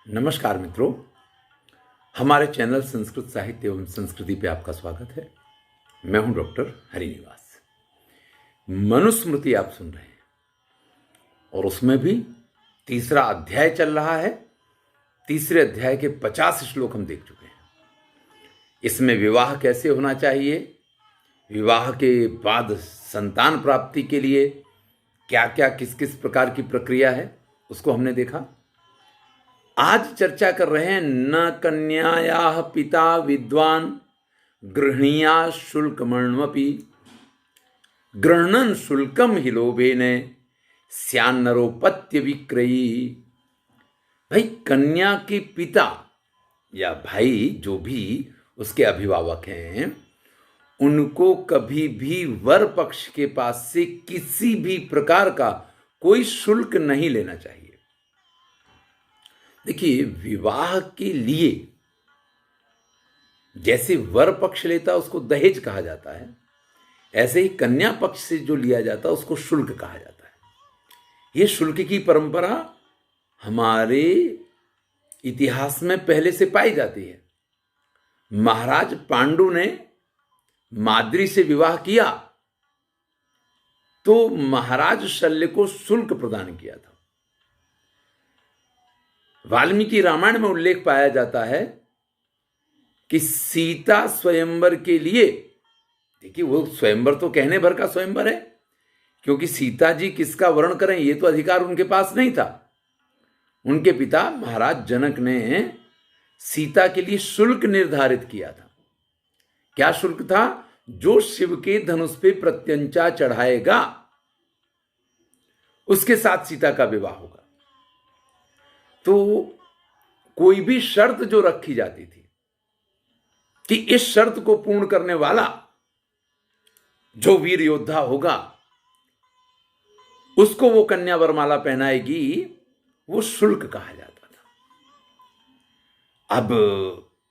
नमस्कार मित्रों, हमारे चैनल संस्कृत साहित्य एवं संस्कृति पे आपका स्वागत है। मैं हूं डॉक्टर हरिनिवास। मनुस्मृति आप सुन रहे हैं और उसमें भी तीसरा अध्याय चल रहा है। तीसरे अध्याय के 50 श्लोक हम देख चुके हैं। इसमें विवाह कैसे होना चाहिए, विवाह के बाद संतान प्राप्ति के लिए क्या क्या किस किस प्रकार की प्रक्रिया है, उसको हमने देखा। आज चर्चा कर रहे हैं न कन्यायाः पिता विद्वान गृहणीया शुल्कमण्वपि गृह्णन् शुल्कम हि लोभेन स्यान्नरोपत्य विक्रयी। भाई, कन्या के पिता या भाई जो भी उसके अभिभावक हैं, उनको कभी भी वर पक्ष के पास से किसी भी प्रकार का कोई शुल्क नहीं लेना चाहिए। देखिए, विवाह के लिए जैसे वर पक्ष लेता उसको दहेज कहा जाता है, ऐसे ही कन्या पक्ष से जो लिया जाता है उसको शुल्क कहा जाता है। यह शुल्क की परंपरा हमारे इतिहास में पहले से पाई जाती है। महाराज पांडु ने माद्री से विवाह किया तो महाराज शल्य को शुल्क प्रदान किया था। वाल्मीकि रामायण में उल्लेख पाया जाता है कि सीता स्वयंवर के लिए, देखिए वो स्वयंवर तो कहने भर का स्वयंवर है, क्योंकि सीता जी किसका वर्ण करें ये तो अधिकार उनके पास नहीं था। उनके पिता महाराज जनक ने सीता के लिए शुल्क निर्धारित किया था। क्या शुल्क था? जो शिव के धनुष पे प्रत्यंचा चढ़ाएगा उसके साथ सीता का विवाह होगा। तो कोई भी शर्त जो रखी जाती थी कि इस शर्त को पूर्ण करने वाला जो वीर योद्धा होगा उसको वो कन्या वरमाला पहनाएगी, वो शुल्क कहा जाता था। अब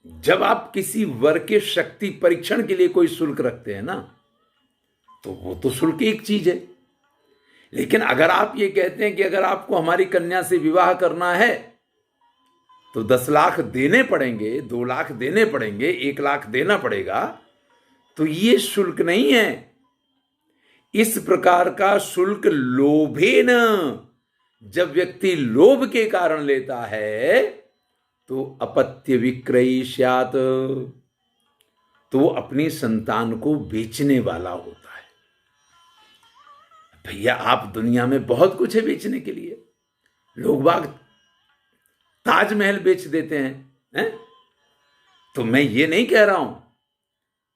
जब आप किसी वर के शक्ति परीक्षण के लिए कोई शुल्क रखते हैं ना, तो वो तो शुल्क एक चीज है। लेकिन अगर आप ये कहते हैं कि अगर आपको हमारी कन्या से विवाह करना है तो 10 लाख देने पड़ेंगे, 2 लाख देने पड़ेंगे, 1 लाख देना पड़ेगा, तो ये शुल्क नहीं है। इस प्रकार का शुल्क लोभेन, जब व्यक्ति लोभ के कारण लेता है तो अपत्य विक्रयी स्यात्, तो वो अपनी संतान को बेचने वाला होता है। भैया, आप दुनिया में बहुत कुछ है बेचने के लिए। लोग बाग ताजमहल बेच देते हैं, तो मैं ये नहीं कह रहा हूं,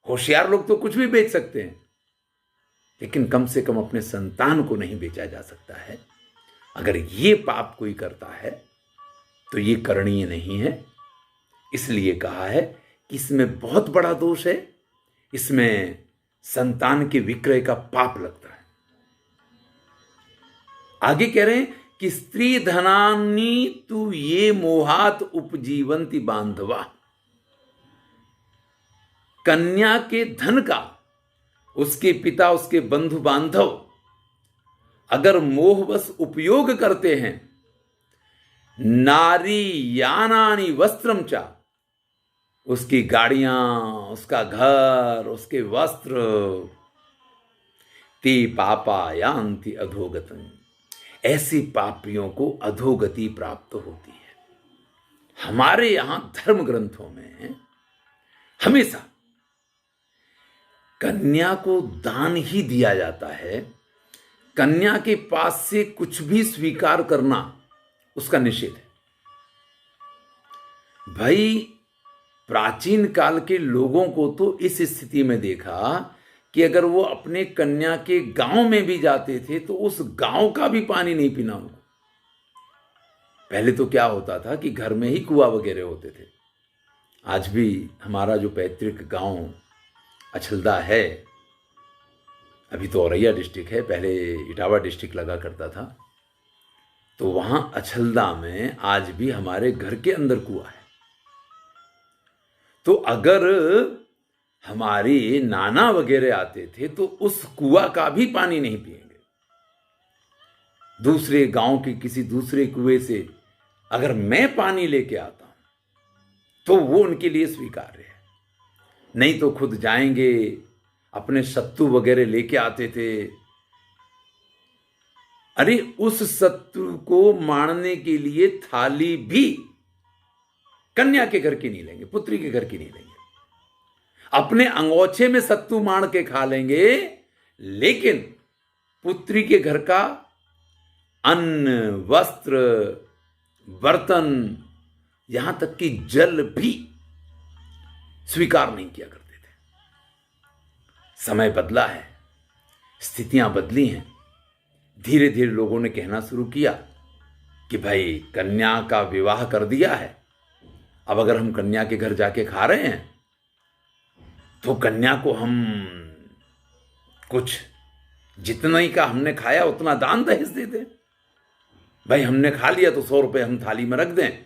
होशियार लोग तो कुछ भी बेच सकते हैं, लेकिन कम से कम अपने संतान को नहीं बेचा जा सकता है। अगर ये पाप कोई करता है तो ये करणीय नहीं है। इसलिए कहा है कि इसमें बहुत बड़ा दोष है, इसमें संतान के विक्रय का पाप लगता है। आगे कह रहे हैं कि स्त्री धनानि तु ये मोहात उपजीवंती बांधवा। कन्या के धन का उसके पिता, उसके बंधु बांधव अगर मोहवश उपयोग करते हैं, नारी यानानि वस्त्रम चा, उसकी गाड़ियां, उसका घर, उसके वस्त्र, ते पापा यान्ति अधोगतम्, ऐसे पापियों को अधोगति प्राप्त होती है। हमारे यहां धर्म ग्रंथों में हमेशा कन्या को दान ही दिया जाता है। कन्या के पास से कुछ भी स्वीकार करना उसका निषेध है। भाई, प्राचीन काल के लोगों को तो इस स्थिति में देखा कि अगर वो अपने कन्या के गांव में भी जाते थे तो उस गांव का भी पानी नहीं पीना उनको। पहले तो क्या होता था कि घर में ही कुआं वगैरह होते थे। आज भी हमारा जो पैतृक गांव अछलदा है, अभी तो औरैया डिस्ट्रिक्ट है, पहले इटावा डिस्ट्रिक्ट लगा करता था, तो वहां अछलदा में आज भी हमारे घर के अंदर कुआं है। तो अगर हमारे नाना वगैरह आते थे तो उस कुआं का भी पानी नहीं पिएंगे, दूसरे गांव के किसी दूसरे कुएं से अगर मैं पानी लेके आता हूं तो वो उनके लिए स्वीकार्य है, नहीं तो खुद जाएंगे, अपने सत्तू वगैरह लेके आते थे। अरे उस सत्तू को मारने के लिए थाली भी कन्या के घर की नहीं लेंगे, पुत्री के घर की नहीं लेंगे, अपने अंगोछे में सत्तू मार के खा लेंगे, लेकिन पुत्री के घर का अन्न, वस्त्र, बर्तन, यहां तक कि जल भी स्वीकार नहीं किया करते थे। समय बदला है, स्थितियां बदली हैं। धीरे धीरे लोगों ने कहना शुरू किया कि भाई कन्या का विवाह कर दिया है, अब अगर हम कन्या के घर जाके खा रहे हैं तो कन्या को हम कुछ जितना ही का हमने खाया उतना दान दहेज दे दें। भाई हमने खा लिया तो 100 रुपए हम थाली में रख दें,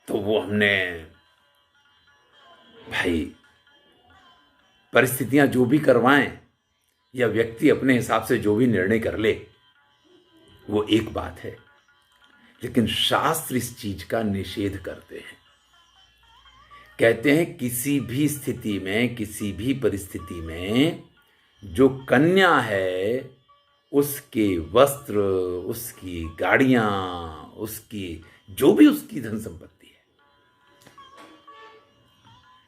तो वो हमने, भाई परिस्थितियां जो भी करवाएं या व्यक्ति अपने हिसाब से जो भी निर्णय कर ले वो एक बात है, लेकिन शास्त्र इस चीज का निषेध करते हैं। कहते हैं किसी भी स्थिति में, किसी भी परिस्थिति में जो कन्या है उसके वस्त्र, उसकी गाड़ियां, उसकी जो भी उसकी धन संपत्ति है,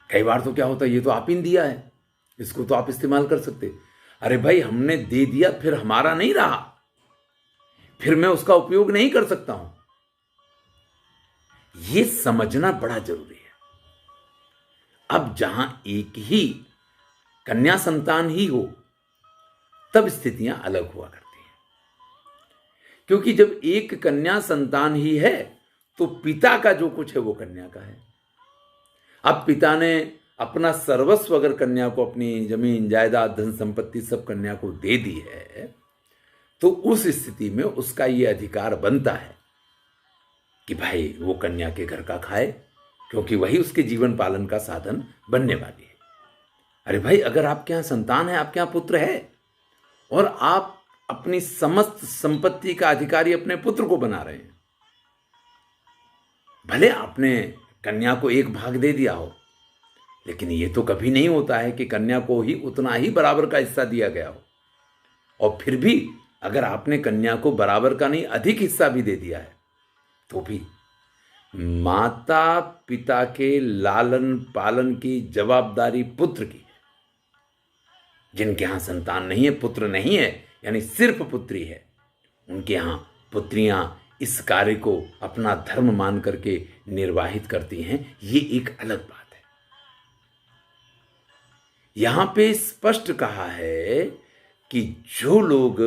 कई बार तो क्या होता है, ये तो आप ही ने दिया है, इसको तो आप इस्तेमाल कर सकते। अरे भाई हमने दे दिया, फिर हमारा नहीं रहा, फिर मैं उसका उपयोग नहीं कर सकता हूं। यह समझना बड़ा जरूरी है। अब जहां एक ही कन्या संतान ही हो तब स्थितियां अलग हुआ करती हैं, क्योंकि जब एक कन्या संतान ही है तो पिता का जो कुछ है वो कन्या का है। अब पिता ने अपना सर्वस्व अगर कन्या को, अपनी जमीन जायदाद धन संपत्ति सब कन्या को दे दी है, तो उस स्थिति में उसका ये अधिकार बनता है कि भाई वो कन्या के घर का खाए, क्योंकि वही उसके जीवन पालन का साधन बनने वाली है। अरे भाई अगर आपके यहां संतान है, आपके यहां पुत्र है, और आप अपनी समस्त संपत्ति का अधिकारी अपने पुत्र को बना रहे हैं, भले आपने कन्या को एक भाग दे दिया हो, लेकिन ये तो कभी नहीं होता है कि कन्या को ही उतना ही बराबर का हिस्सा दिया गया हो। और फिर भी अगर आपने कन्या को बराबर का नहीं अधिक हिस्सा भी दे दिया है, तो भी माता पिता के लालन पालन की जवाबदारी पुत्र की है। जिनके यहां संतान नहीं है, पुत्र नहीं है, यानी सिर्फ पुत्री है, उनके यहां पुत्रियां इस कार्य को अपना धर्म मान करके निर्वाहित करती हैं। ये एक अलग बात है। यहां पे स्पष्ट कहा है कि जो लोग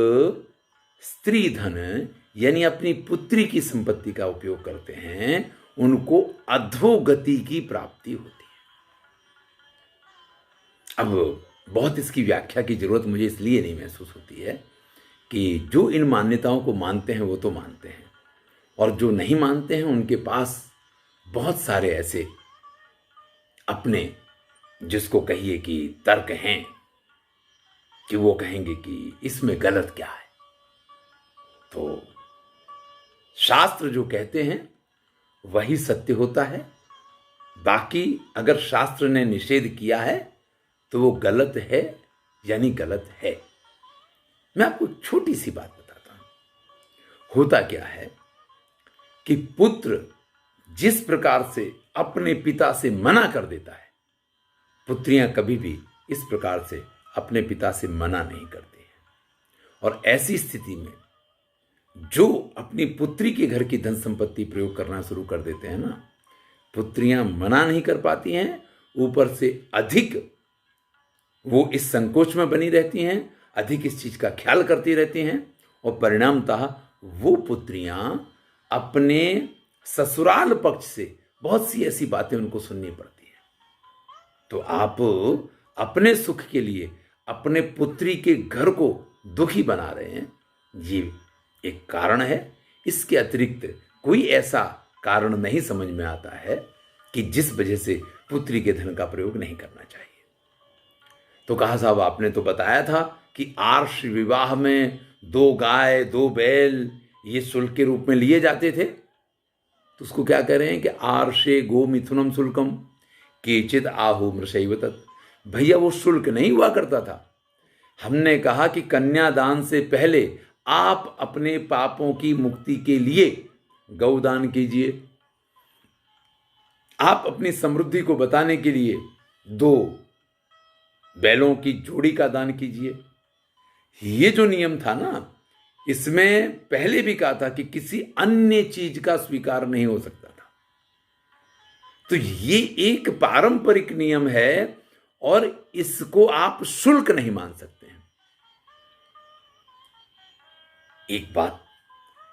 स्त्री धन यानी अपनी पुत्री की संपत्ति का उपयोग करते हैं, उनको अधोगति की प्राप्ति होती है। अब बहुत इसकी व्याख्या की जरूरत मुझे इसलिए नहीं महसूस होती है कि जो इन मान्यताओं को मानते हैं वो तो मानते हैं, और जो नहीं मानते हैं उनके पास बहुत सारे ऐसे अपने, जिसको कहिए कि तर्क हैं, कि वो कहेंगे कि इसमें गलत क्या है। तो शास्त्र जो कहते हैं वही सत्य होता है। बाकी अगर शास्त्र ने निषेध किया है तो वो गलत है, यानी गलत है। मैं आपको छोटी सी बात बताता हूं। होता क्या है कि पुत्र जिस प्रकार से अपने पिता से मना कर देता है, पुत्रियां कभी भी इस प्रकार से अपने पिता से मना नहीं करती हैं। और ऐसी स्थिति में जो अपनी पुत्री के घर की धन संपत्ति प्रयोग करना शुरू कर देते हैं ना, पुत्रियां मना नहीं कर पाती हैं, ऊपर से अधिक वो इस संकोच में बनी रहती हैं, अधिक इस चीज का ख्याल करती रहती हैं, और परिणामतः वो पुत्रियां अपने ससुराल पक्ष से बहुत सी ऐसी बातें उनको सुननी पड़ती हैं। तो आप अपने सुख के लिए अपने पुत्री के घर को दुखी बना रहे हैं, ये एक कारण है। इसके अतिरिक्त कोई ऐसा कारण नहीं समझ में आता है कि जिस वजह से पुत्री के धन का प्रयोग नहीं करना चाहिए। तो कहा साहब आपने तो बताया था कि आर्ष विवाह में 2 गाय 2 बैल ये शुल्क के रूप में लिए जाते थे, तो उसको क्या कह रहे हैं कि आर्षे गो मिथुनम शुल्कम केचित आहु मृषैव तत्। भैया वो शुल्क नहीं हुआ करता था। हमने कहा कि कन्यादान से पहले आप अपने पापों की मुक्ति के लिए गौदान कीजिए। आप अपनी समृद्धि को बताने के लिए 2 बैलों की जोड़ी का दान कीजिए। ये जो नियम था ना, इसमें पहले भी कहा था कि किसी अन्य चीज का स्वीकार नहीं हो सकता था। तो ये एक पारंपरिक नियम है और इसको आप शुल्क नहीं मान सकते हैं। एक बात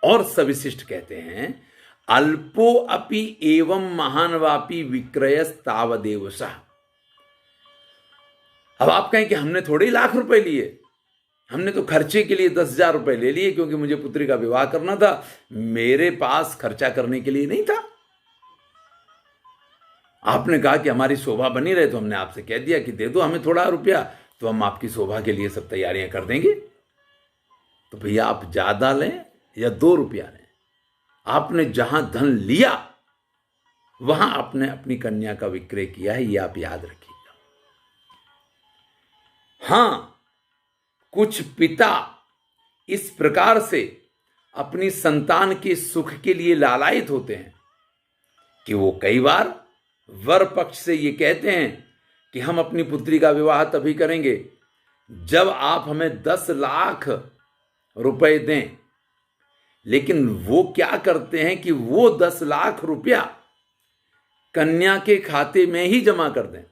और सविशिष्ट कहते हैं, अल्पो अपि एवं महानवापि विक्रयस्तावदेव सः। अब आप कहें कि हमने थोड़े लाख रुपए लिए, हमने तो खर्चे के लिए 10,000 रुपए ले लिए क्योंकि मुझे पुत्री का विवाह करना था, मेरे पास खर्चा करने के लिए नहीं था। आपने कहा कि हमारी शोभा बनी रहे, तो हमने आपसे कह दिया कि दे दो हमें थोड़ा रुपया, तो हम आपकी शोभा के लिए सब तैयारियां कर देंगे। तो भैया आप ज्यादा लें या 2 रुपया लें, आपने जहां धन लिया वहां आपने अपनी कन्या का विक्रय किया है, ये आप याद रखिएगा। हां, कुछ पिता इस प्रकार से अपनी संतान के सुख के लिए लालायित होते हैं कि वो कई बार वर पक्ष से ये कहते हैं कि हम अपनी पुत्री का विवाह तभी करेंगे जब आप हमें 10 लाख रुपए दें। लेकिन वो क्या करते हैं कि वो 10 लाख रुपया कन्या के खाते में ही जमा कर दें,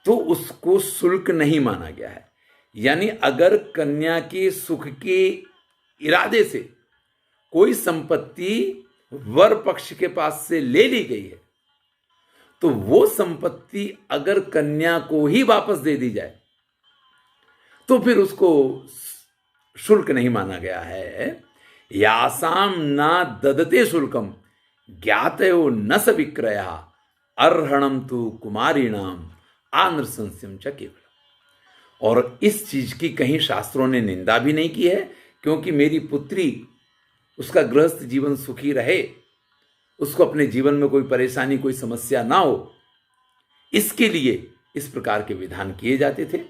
तो उसको शुल्क नहीं माना गया है। यानी अगर कन्या के सुख के इरादे से कोई संपत्ति वर पक्ष के पास से ले ली गई है, तो वो संपत्ति अगर कन्या को ही वापस दे दी जाए तो फिर उसको शुल्क नहीं माना गया है। यासाम ना ददते शुल्कम ज्ञातयो न स विक्रया अर्हणम तु कुमारीणाम आनृशंस्यम च केवल। और इस चीज की कहीं शास्त्रों ने निंदा भी नहीं की है, क्योंकि मेरी पुत्री, उसका गृहस्थ जीवन सुखी रहे, उसको अपने जीवन में कोई परेशानी कोई समस्या ना हो, इसके लिए इस प्रकार के विधान किए जाते थे।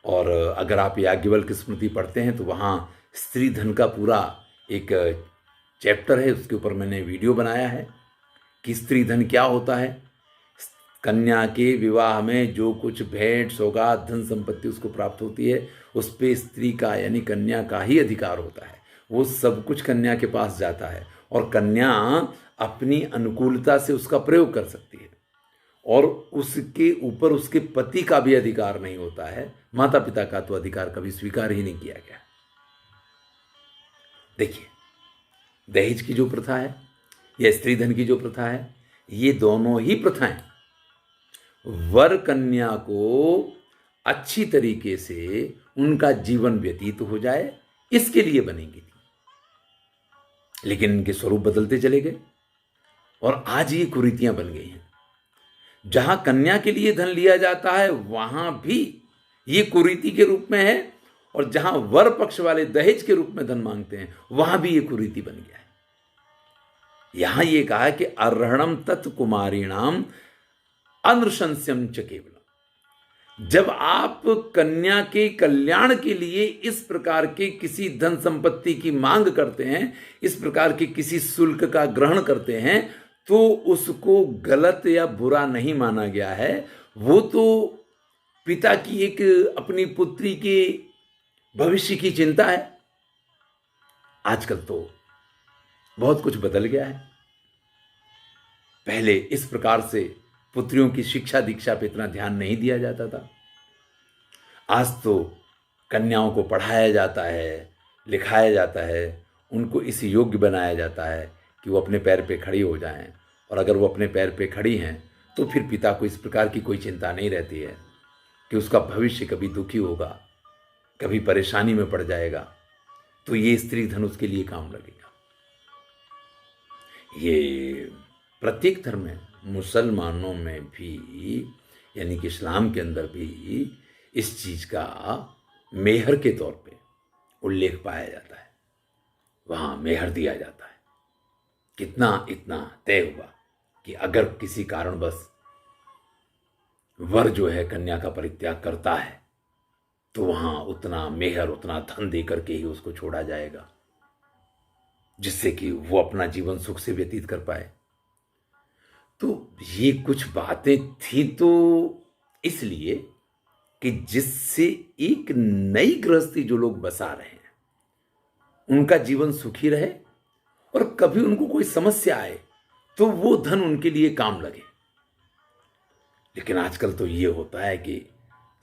और अगर आप याज्ञवल्क्य स्मृति पढ़ते हैं तो वहाँ स्त्री धन का पूरा एक चैप्टर है, उसके ऊपर मैंने वीडियो बनाया है कि स्त्री धन क्या होता है। कन्या के विवाह में जो कुछ भेंट सौगात धन संपत्ति उसको प्राप्त होती है, उस पे स्त्री का यानी कन्या का ही अधिकार होता है। वो सब कुछ कन्या के पास जाता है और कन्या अपनी अनुकूलता से उसका प्रयोग कर सकती है और उसके ऊपर उसके पति का भी अधिकार नहीं होता है। माता पिता का तो अधिकार कभी स्वीकार ही नहीं किया गया। देखिए, दहेज की जो प्रथा है या स्त्री धन की जो प्रथा है, ये दोनों ही प्रथाएं वर कन्या को अच्छी तरीके से उनका जीवन व्यतीत हो जाए इसके लिए बनेंगी थी, लेकिन इनके स्वरूप बदलते चले गए और आज ये कुरीतियां बन गई हैं। जहां कन्या के लिए धन लिया जाता है वहां भी ये कुरीति के रूप में है, और जहां वर पक्ष वाले दहेज के रूप में धन मांगते हैं वहां भी ये कुरीति बन गया है। यहां ये कहा है कि अर्हणम तत्कुमारीणाम अनृशंस्यम च केवलम। जब आप कन्या के कल्याण के लिए इस प्रकार के किसी धन संपत्ति की मांग करते हैं, इस प्रकार के किसी शुल्क का ग्रहण करते हैं, तो उसको गलत या बुरा नहीं माना गया है। वो तो पिता की एक अपनी पुत्री के भविष्य की चिंता है। आजकल तो बहुत कुछ बदल गया है। पहले इस प्रकार से पुत्रियों की शिक्षा दीक्षा पे इतना ध्यान नहीं दिया जाता था। आज तो कन्याओं को पढ़ाया जाता है, लिखाया जाता है, उनको इस योग्य बनाया जाता है कि वो अपने पैर पे खड़ी हो जाएं। और अगर वो अपने पैर पे खड़ी हैं तो फिर पिता को इस प्रकार की कोई चिंता नहीं रहती है कि उसका भविष्य कभी दुखी होगा, कभी परेशानी में पड़ जाएगा, तो ये स्त्री धन उसके लिए काम लगेगा। ये प्रत्येक धर्म में, मुसलमानों में भी यानी कि इस्लाम के अंदर भी इस चीज का मेहर के तौर पे उल्लेख पाया जाता है। वहां मेहर दिया जाता है कितना इतना तय हुआ कि अगर किसी कारणवश वर जो है कन्या का परित्याग करता है तो वहां उतना मेहर, उतना धन देकर के ही उसको छोड़ा जाएगा, जिससे कि वो अपना जीवन सुख से व्यतीत कर पाए। तो ये कुछ बातें थी तो इसलिए कि जिससे एक नई गृहस्थी जो लोग बसा रहे हैं उनका जीवन सुखी रहे और कभी उनको कोई समस्या आए तो वो धन उनके लिए काम लगे। लेकिन आजकल तो ये होता है कि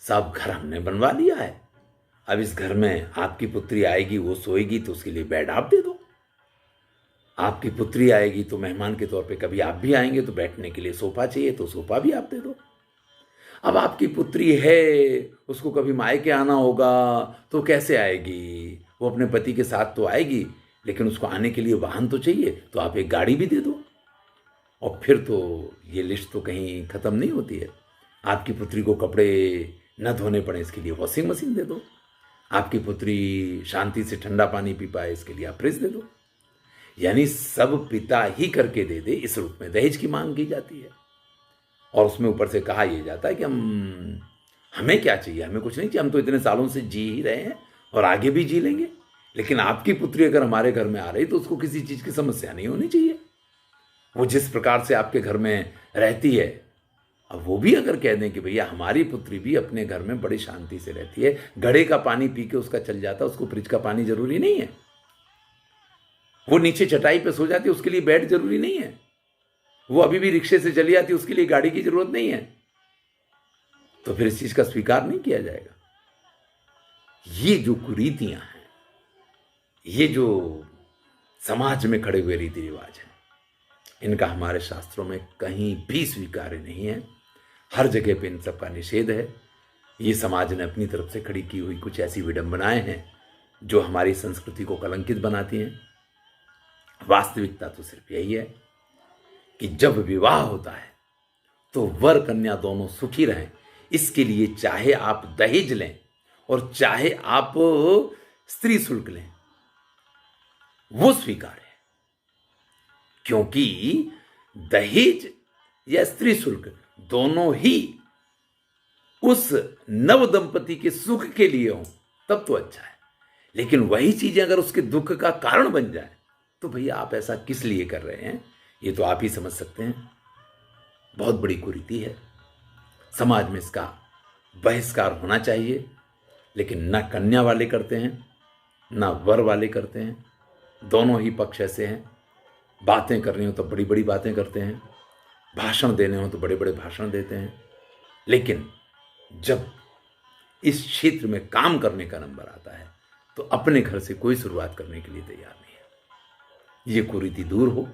सब घर हमने बनवा लिया है, अब इस घर में आपकी पुत्री आएगी, वो सोएगी तो उसके लिए बेड आप दे दो। आपकी पुत्री आएगी तो मेहमान के तौर पे कभी आप भी आएंगे तो बैठने के लिए सोफा चाहिए तो सोफा भी आप दे दो। अब आपकी पुत्री है, उसको कभी मायके आना होगा तो कैसे आएगी? वो अपने पति के साथ तो आएगी, लेकिन उसको आने के लिए वाहन तो चाहिए, तो आप एक गाड़ी भी दे दो। और फिर तो ये लिस्ट तो कहीं ख़त्म नहीं होती है। आपकी पुत्री को कपड़े न धोने पड़े इसके लिए वॉशिंग मशीन दे दो। आपकी पुत्री शांति से ठंडा पानी पी पाए इसके लिए आप फ्रिज दे दो। यानी सब पिता ही करके दे दे, इस रूप में दहेज की मांग की जाती है। और उसमें ऊपर से कहा यह जाता है कि हमें क्या चाहिए, हमें कुछ नहीं चाहिए, हम तो इतने सालों से जी ही रहे हैं और आगे भी जी लेंगे। लेकिन आपकी पुत्री अगर हमारे घर में आ रही तो उसको किसी चीज़ की समस्या नहीं होनी चाहिए। वो जिस प्रकार से आपके घर में रहती है, अब वो भी अगर कह दें कि भैया हमारी पुत्री भी अपने घर में बड़ी शांति से रहती है, घड़े का पानी पी के उसका चल जाता, उसको फ्रिज का पानी जरूरी नहीं है। वो नीचे चटाई पे सो जाती है, उसके लिए बेड जरूरी नहीं है। वो अभी भी रिक्शे से चली आती है, उसके लिए गाड़ी की जरूरत नहीं है। तो फिर इस चीज का स्वीकार नहीं किया जाएगा। ये जो कुरीतियां हैं, ये जो समाज में खड़े हुए रीति रिवाज हैं, इनका हमारे शास्त्रों में कहीं भी स्वीकार्य नहीं है। हर जगह पे इन सब का निषेध है। ये समाज ने अपनी तरफ से खड़ी की हुई कुछ ऐसी विडंबनाएं हैं जो हमारी संस्कृति को कलंकित बनाती हैं। वास्तविकता तो सिर्फ यही है कि जब विवाह होता है तो वर कन्या दोनों सुखी रहें, इसके लिए चाहे आप दहेज लें और चाहे आप स्त्री शुल्क लें, वो स्वीकार है। क्योंकि दहेज या स्त्री शुल्क दोनों ही उस नव दंपति के सुख के लिए हो तब तो अच्छा है। लेकिन वही चीजें अगर उसके दुख का कारण बन जाए तो भैया आप ऐसा किस लिए कर रहे हैं, ये तो आप ही समझ सकते हैं। बहुत बड़ी कुरीति है। समाज में इसका बहिष्कार होना चाहिए, लेकिन न कन्या वाले करते हैं न वर वाले करते हैं। दोनों ही पक्ष ऐसे हैं, बातें करनी हो तो बड़ी बड़ी बातें करते हैं, भाषण देने हो तो बड़े बड़े भाषण देते हैं, लेकिन जब इस क्षेत्र में काम करने का नंबर आता है तो अपने घर से कोई शुरुआत करने के लिए तैयार नहीं है। ये कुरीति दूर हो,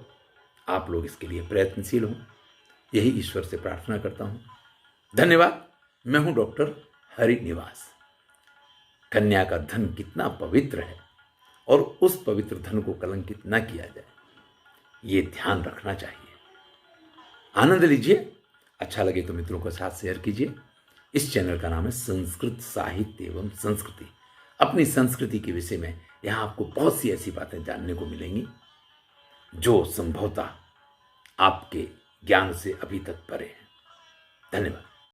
आप लोग इसके लिए प्रयत्नशील हो, यही ईश्वर से प्रार्थना करता हूं। धन्यवाद। मैं हूं डॉक्टर हरिनिवास। कन्या का धन कितना पवित्र है और उस पवित्र धन को कलंकित न किया जाए, ये ध्यान रखना चाहिए। आनंद लीजिए। अच्छा लगे तो मित्रों के साथ शेयर कीजिए। इस चैनल का नाम है संस्कृत साहित्य एवं संस्कृति। अपनी संस्कृति के विषय में यहाँ आपको बहुत सी ऐसी बातें जानने को मिलेंगी जो संभवतः आपके ज्ञान से अभी तक परे हैं। धन्यवाद।